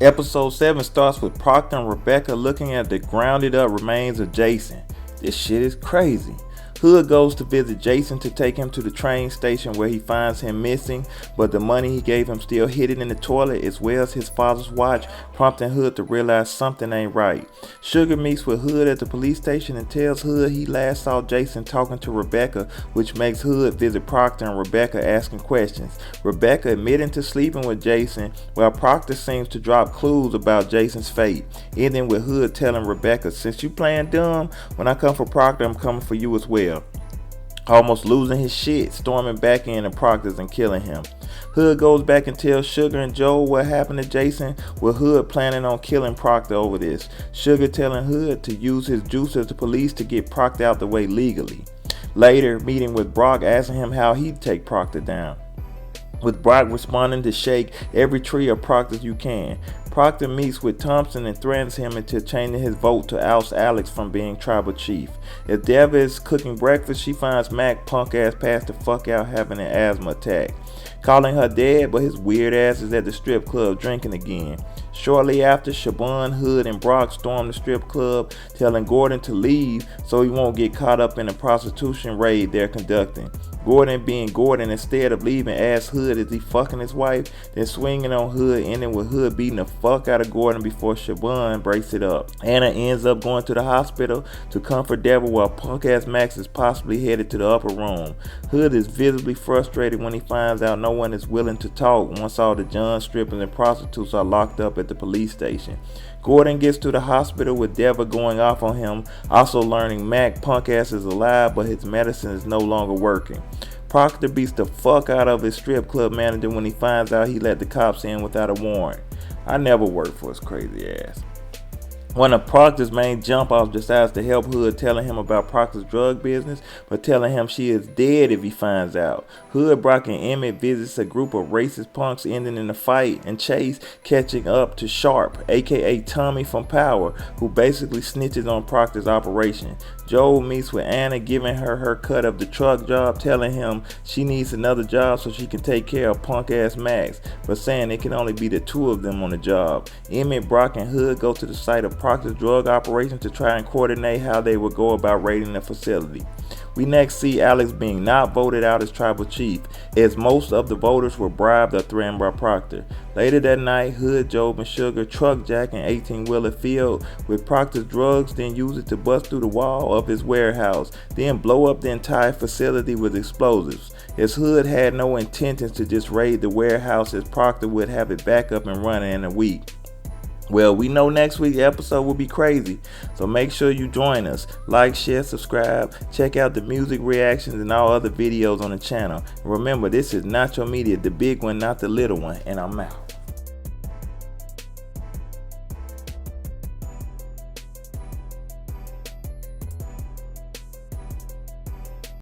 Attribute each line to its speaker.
Speaker 1: Episode 7 starts with Proctor and Rebecca looking at the grounded up remains of Jason. This shit is crazy. Hood goes to visit Jason to take him to the train station where he finds him missing, but the money he gave him still hidden in the toilet as well as his father's watch, prompting Hood to realize something ain't right. Sugar meets with Hood at the police station and tells Hood he last saw Jason talking to Rebecca, which makes Hood visit Proctor and Rebecca asking questions. Rebecca admitting to sleeping with Jason, while Proctor seems to drop clues about Jason's fate, ending with Hood telling Rebecca, "Since you playing dumb, when I come for Proctor, I'm coming for you as well." Almost losing his shit, storming back into Proctor's and killing him. Hood goes back and tells Sugar and Joel what happened to Jason, with Hood planning on killing Proctor over this. Sugar telling Hood to use his juice as the police to get Proctor out the way legally. Later, meeting with Brock, asking him how he'd take Proctor down, with Brock responding to shake every tree of Proctor's you can. Proctor meets with Thompson and threatens him into changing his vote to oust Alex from being tribal chief. As Deva is cooking breakfast, she finds Mac punk ass passed the fuck out having an asthma attack, calling her dead, but his weird ass is at the strip club drinking again. Shortly after, Shaban, Hood, and Brock storm the strip club, telling Gordon to leave so he won't get caught up in the prostitution raid they're conducting. Gordon, being Gordon, instead of leaving, asks Hood is he fucking his wife, then swinging on Hood, ending with Hood beating the fuck out of Gordon before Shaban breaks it up. Anna ends up going to the hospital to comfort Deborah, while punk ass Max is possibly headed to the upper room. Hood is visibly frustrated when he finds out no one is willing to talk once all the John strippers and prostitutes are locked up at the police station. Gordon gets to the hospital with Deva going off on him, also learning Mac punk ass is alive but his medicine is no longer working. Proctor beats the fuck out of his strip club manager when he finds out he let the cops in without a warrant. I never worked for his crazy ass. One of Proctor's main jump-offs decides to help Hood, telling him about Proctor's drug business, but telling him she is dead if he finds out. Hood, Brock, and Emmett visits a group of racist punks, ending in a fight and Chase catching up to Sharp, aka Tommy from Power, who basically snitches on Proctor's operation. Joel meets with Anna, giving her her cut of the truck job, telling him she needs another job so she can take care of punk-ass Max, but saying it can only be the two of them on the job. Emmett, Brock, and Hood go to the site of Proctor's drug operation to try and coordinate how they would go about raiding the facility. We next see Alex being not voted out as tribal chief, as most of the voters were bribed or threatened by Proctor. Later that night, Hood, Job, and Sugar truck Jack an 18-wheeler filled with Proctor's drugs, then use it to bust through the wall of his warehouse, then blow up the entire facility with explosives. As Hood had no intentions to just raid the warehouse, as Proctor would have it back up and running in a week. Well, we know next week's episode will be crazy, so make sure you join us. Like, share, subscribe, check out the music reactions and all other videos on the channel. And remember, this is Nacho Media, the big one, not the little one, and I'm out.